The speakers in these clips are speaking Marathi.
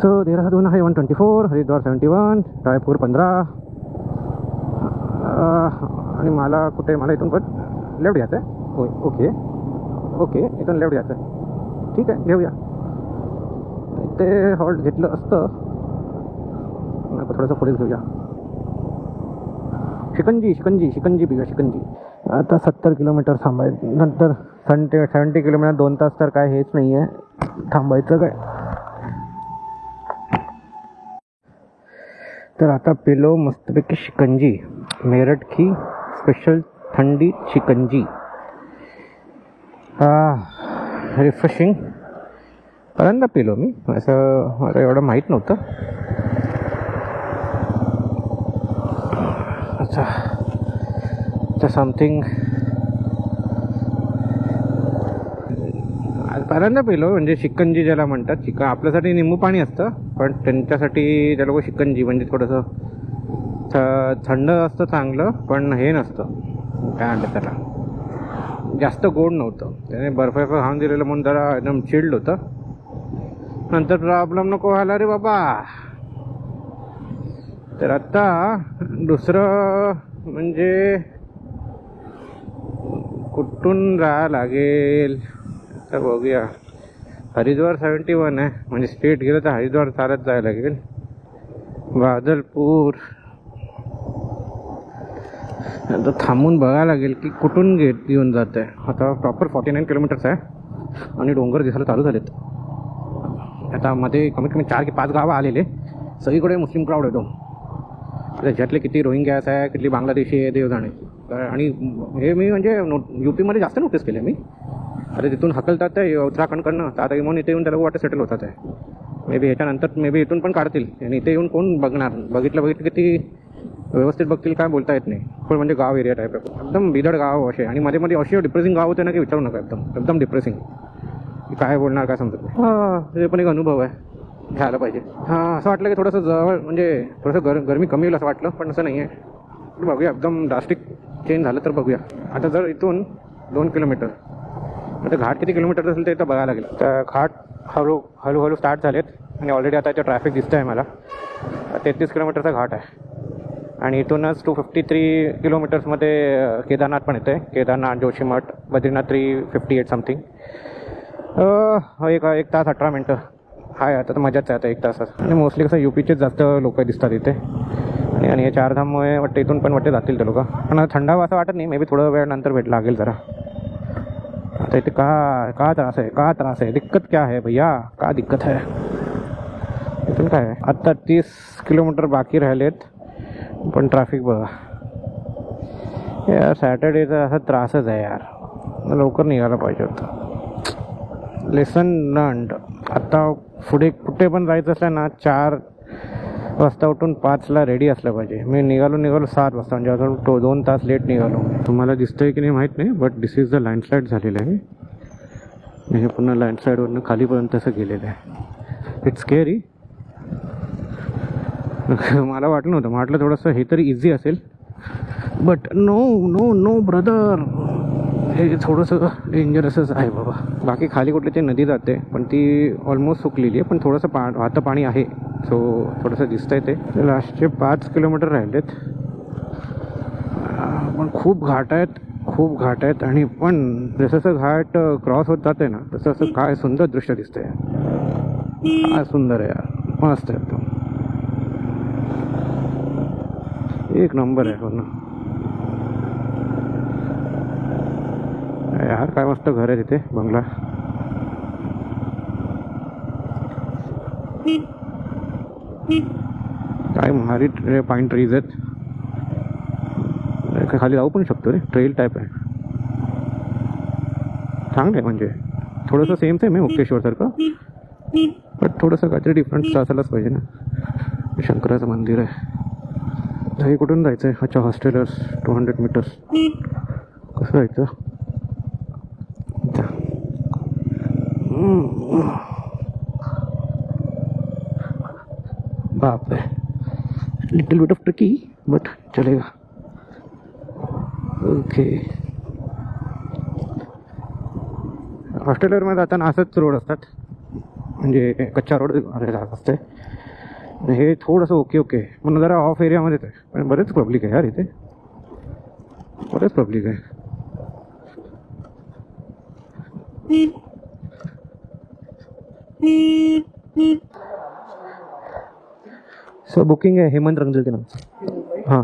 सो देहरादून आहे 124, हरिद्वार 71, रायपूर 15. आणि मला कुठे, मला इथून पण लेफ्ट घ्यायचं आहे. ओके ओके, इथून लेफ्ट घ्यायचं आहे. ठीक आहे, घेऊया. इथे हॉल्ट घेतलं असतं, थोडंसं पुढेच घेऊया. शिकंजी पिऊया, शिकंजी. आता 70 किलोमीटर थांबायचं, नंतर 70 किलोमीटर 2 तास तर काय हेच नाही आहे, थांबायचं काय. तर आता पेलो मस्तपैकी शिकंजी, मेरठ की स्पेशल थंडी शिकंजी. रिफ्रेशिंग. पहिल्यांदा पेलो मी, असं मला एवढं माहीत नव्हतं. अच्छा, समथिंग पहिल्यांदा पेलो. म्हणजे शिकंजी ज्याला म्हणतात, आपल्यासाठी निंबू पाणी असतं, पण त्यांच्यासाठी त्या लोक शिकंजी, म्हणजे थोडंसं थंड असतं चांगलं, पण हे नसतं, काय म्हणतात त्याला, जास्त गोड नव्हतं. त्याने बर्फ खाऊन दिलेलं म्हणून जरा एकदम चिल्ड होतं. नंतर प्रॉब्लेम नको व्हायला रे बाबा. तर आता दुसरं म्हणजे कुठून राहा लागेल तर बघूया. हरिद्वार 71 आहे, म्हणजे स्ट्रेट गेलं तर हरिद्वार चालत जायला लागेल. बादलपूर आता थांबून बघायला लागेल की कुठून येऊन जात आहे. आता प्रॉपर 49 किलोमीटर्स आहे आणि डोंगर दिसायला चालू झालेत. आता मध्ये कमीत कमी 4 की 5 गावं आलेले. सगळीकडे मुस्लिम क्राऊड येतो. त्याच्यातले किती रोहिंग्यास आहे, किती बांगलादेशी आहे, देव जाणे. आणि हे मी म्हणजे UP-मध्ये जास्त नोटीस केले मी. अरे तिथून हकलतात आहे उत्तराखंडकडनं, तर आता म्हणून इथे येऊन त्याला वाटत सेटल होतात आहे. मे बी ह्याच्यानंतर मे बी इथून पण काढतील, आणि इथे येऊन कोण बघणार. बघितलं किती व्यवस्थित बघतील काय बोलता येत नाही. पण म्हणजे गाव एरिया टाईप एकदम बिदड गाव असे. आणि मध्ये मध्ये अशी डिप्रेसिंग गाव होते ना की विचारू नका, एकदम डिप्रेसिंग. काय बोलणार काय समजत नाही. हे पण एक अनुभव आहे, घ्यायला पाहिजे. असं वाटलं की थोडंसं जवळ, म्हणजे थोडंसं गरमी कमी होईल असं वाटलं, पण असं नाही आहे. बघूया, एकदम ड्रास्टिक चेंज झालं तर बघूया. आता जर इथून 2 किलोमीटर, आता घाट किती किलोमीटर असेल ते तर बघायला लागेल. तर घाट हळूहळू स्टार्ट झालेत आणि ऑलरेडी आता इथे ट्रॅफिक दिसतं आहे मला. 33 किलोमीटरचा घाट आहे. आणि इथूनच 253 किलोमीटर्समध्ये केदारनाथ पण येतं आहे. केदारनाथ, जोशीमठ, बद्रीनाथ 358 समथिंग. एक तास 18 मिनटं हाय. आता तर मजाच आहे आता 1 तासात. आणि मोस्टली कसं UPचेच जास्त लोक दिसतात इथे. आणि हे 4 धाममुळे वाटतं इथून पण वाटते जातील ते लोक. पण थंडावा असं वाटत नाही, मे बी थोडं वेळ नंतर लागेल जरा. आता इथे का त्रास आहे, दिक्कत क्या है भैया, का दिक्कत है इथून काय आहे. आता 30 किलोमीटर बाकी राहिलेत, पण ट्रॅफिक बघा यार. सॅटर्डेचा असा त्रासच आहे यार, लवकर निघायला पाहिजे होतं. Lesson learned. आता पुढे कुठे पण जायचं असलं ना, 4 वाजता उठून 5ला रेडी असलं पाहिजे. मी निघालो 7 वाजता, म्हणजे अजून 2 तास लेट निघालो. तुम्हाला दिसतंय की नाही माहीत नाही, but this is the landslide झालेलं आहे. हे पुन्हा लँडस्लाईडवरनं खालीपर्यंत असं गेलेलं आहे. It's scary. मला वाटलं नव्हतं, म्हटलं थोडंसं हे तरी इझी असेल, बट नो ब्रदर, हे थोडंसं डेंजरसच आहे बाबा. बाकी खाली कुठली ती नदी जाते, पण ती ऑलमोस्ट सुकलेली आहे, पण थोडंसं वाहतं पाणी आहे. सो थोडंसं दिसतंय ते. लास्टचे 5 किलोमीटर राहिलेत, पण खूप घाट आहेत. आणि पण जसं घाट क्रॉस होत जाते ना, तसं काय सुंदर दृश्य दिसतंय. काय सुंदर आहे यार, मस्त आहे एकदम, एक नंबर आहे. हो ना यार, काय मस्त घर आहे तिथे, बंगला. काय भारी पाईन ट्रीज आहेत. खाली जाऊ पण शकतो रे, ट्रेल टाईप आहे. चांगलं आहे, म्हणजे थोडंसं सेम आहे मुक्तेश्वर सारखं, बट थोडंसं काहीतरी डिफरंट असायलाच पाहिजे ना. शंकराचं मंदिर आहे. हे कुठून जायचं आहे. अच्छा, हॉस्टेलर्स 200 मीटर्स. कसं जायचं. बाप रे, little bit of tricky but चलेगा. ओके. हॉस्टेलवरमध्ये जाताना असंच रोड असतात, म्हणजे कच्चा रोड जात असते. हे थोडंसं ओके ओके पण जरा ऑफ एरियामध्येच आहे, पण बरेच पब्लिक आहे यार इथे, बरेच पब्लिक आहे. सो बुकिंग आहे हेमंत रंगजल के नाम. हां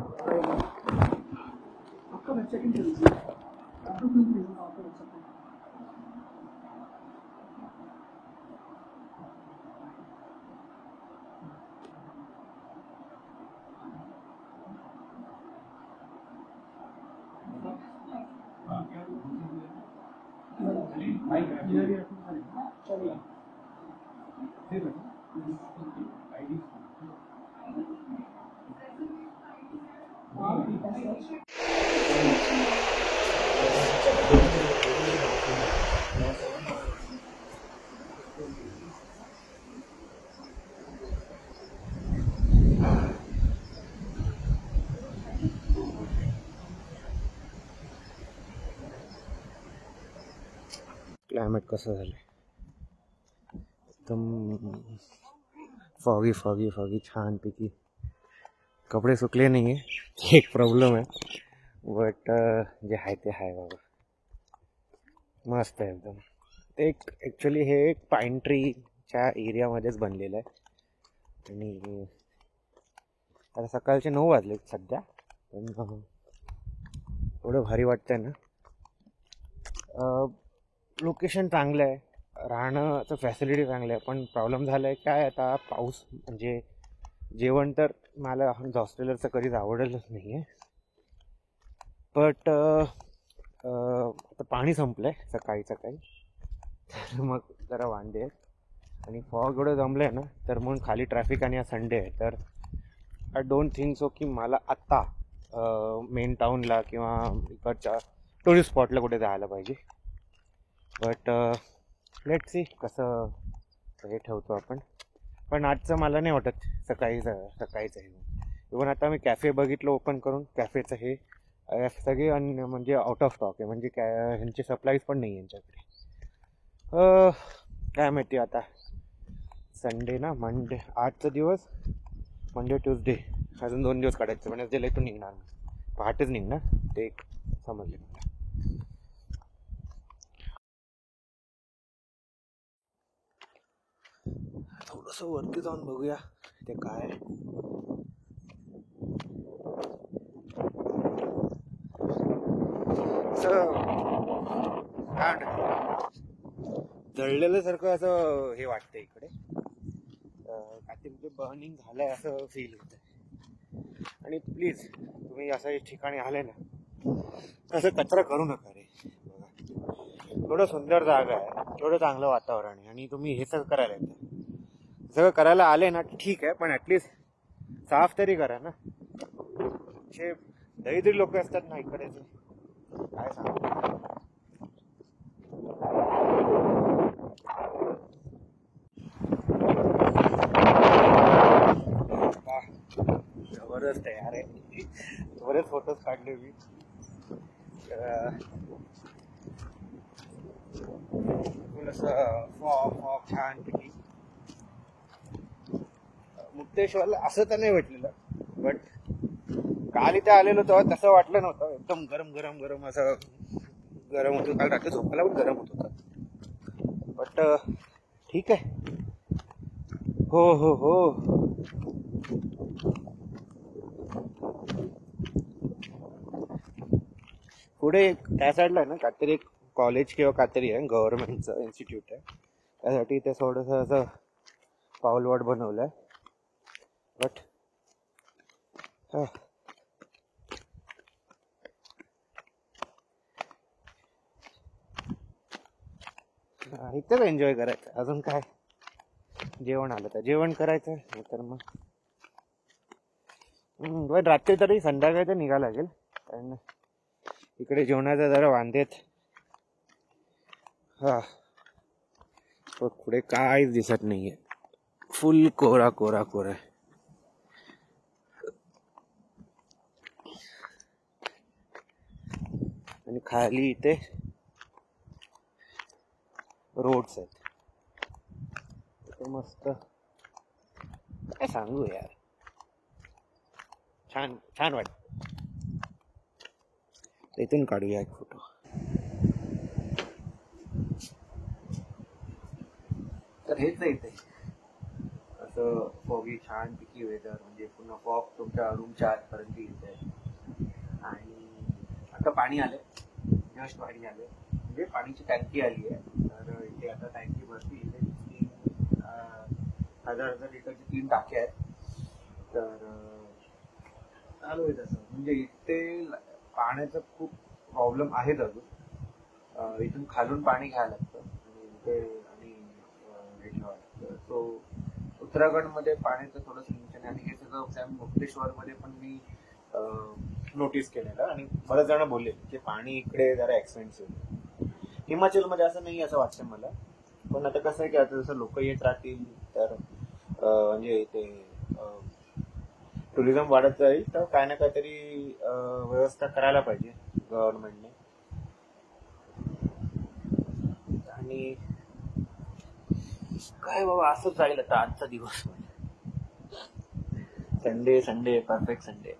क्लायमेट कसं झालं एकदम फॉगी फॉगी फॉगी छानपैकी. कपडे सुकले नाही आहे, एक प्रॉब्लेम आहे, बट जे आहे ते आहे बाबा, मस्त आहे एकदम. ते एक ॲक्च्युली हे एक पाईन ट्रीच्या एरियामध्येच बनलेलं आहे. आणि आता सकाळचे 9 वाजले सध्या, पण एवढं भारी वाटतंय ना. लोकेशन चांगलं आहे, राहण्याचं फॅसिलिटी चांगलं आहे, पण प्रॉब्लेम झाला आहे काय आता पाऊस. म्हणजे जेवण तर मला हॉस्टेलरचं कधीच आवडलंच नाही आहे, बट आता पाणी संपलं आहे सकाळी सकाळी, तर मग जरा वांदे आहेत. आणि फॉग एवढं जमलं आहे ना, तर म्हणून खाली ट्रॅफिक आणि आज संडे आहे, तर आय डोंट थिंक सो की मला आत्ता मेन टाऊनला किंवा इकडच्या टुरिस्ट स्पॉटला कुठे जायला पाहिजे. बट लेट्स सी कसं हे ठेवतो आपण. पण आजचं मला नाही वाटत सकाळीच आहे. इव्हन आता मी कॅफे बघितलं ओपन करून, कॅफेचं हे सगळे म्हणजे आउट ऑफ स्टॉक आहे, म्हणजे ह्यांचे सप्लाईज पण नाही यांच्याकडे. काय माहिती आता. संडे ना, मंडे आजचा दिवस, मंडे ट्यूजडे अजून 2 दिवस काढायचे. वेडनेसडेला इथून निघणार, पहाटेच निघणार, ते एक समजले मला. थोडंसं वरती जाऊन बघूया ते काय. जळलेलं सारखं असं हे वाटतं इकडे, काहीतरी म्हणजे बर्निंग झालंय असं फील होत आहे. आणि प्लीज तुम्ही असं ठिकाणी आले ना, असं कचरा करू नका रे. थोडं सुंदर जागा आहे, थोडं चांगलं वातावरण आहे, आणि तुम्ही हे सगळं करायला येतं. सगळं करायला आले ना ठीक आहे, पण ॲटलिस्ट साफ तरी करा ना. असे दरिद्री लोक असतात ना इकडेचे, काय सांगू. जबरदस्त आहे अरे, बरेच फोटोज काढले मी. छानपैकी मुक्तेश्वरला असं तर नाही भेटलेलं, बट काल इथे आलेलो तेव्हा तसं वाटलं नव्हतं. एकदम गरम गरम गरम असं गरम होतं. काल रात्री झोपायला पण गरम होत होतं, बट ठीक आहे. हो हो हो, पुढे त्या साईडला आहे ना काहीतरी एक कॉलेज किंवा काहीतरी आहे, गव्हर्नमेंटचं इन्स्टिट्यूट आहे, त्यासाठी ते थोडंसं असं पाऊलवाट बनवलं आहे. बट इथंच एन्जॉय करायचं. अजून काय, जेवण आलं तर जेवण करायचं, तर मग बट रात्री तरी संध्याकाळी तर निघायला लागेल, कारण इकडे जेवणाचा जरा वांदेत. पुढे काहीच दिसत नाहीये, फुल कोरा कोरा कोरा. आणि खाली इथे रोड्स आहेत, मस्त काय सांगू यार, छान छान वाटत. इथून काढूया एक फोटो. तर हेच आहे इथे असं फॉगी छान पिकी वेदर, म्हणजे पूर्ण फॉग तुमच्या रूमच्या आतपर्यंत येते. आणि आता पाणी आलं, जस्ट पाणी आलं, म्हणजे पाणीची टँकी आली आहे. तर इथे आता टँकी भरती, इथे 1000 लिटरची 3 टाक्या आहेत. तर चालू आहे तसं, म्हणजे इथे पाण्याचा खूप प्रॉब्लेम आहेत अजून. इथून खालून पाणी घ्यायला लागतं आणि इथे आणि हे ठेवावं लागतं. सो उत्तराखंडमध्ये पाण्याचं थोडं सिंचन आहे. आणि हे सगळं मुक्तेश्वरमध्ये पण मी नोटीस केलेलं आणि बरेच जण बोलले की पाणी इकडे जरा एक्सपेन्सिव्ह. हिमाचलमध्ये असं नाही असं वाटतं मला, पण आता कसं आहे की आता जसं लोक येत राहतील तर म्हणजे ते टुरिझम वाढत जाईल, तर काय ना काहीतरी व्यवस्था करायला पाहिजे गव्हर्नमेंटने. आणि काय बाबा असंच जाईल आता आजचा दिवस. Sunday Sunday perfect Sunday.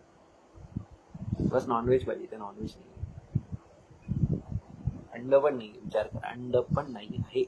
बस नॉनव्हेज पाहिजे, ते नॉनव्हेज नाही, अंड पण नाही, विचार करा, अंड पण नाही आहे.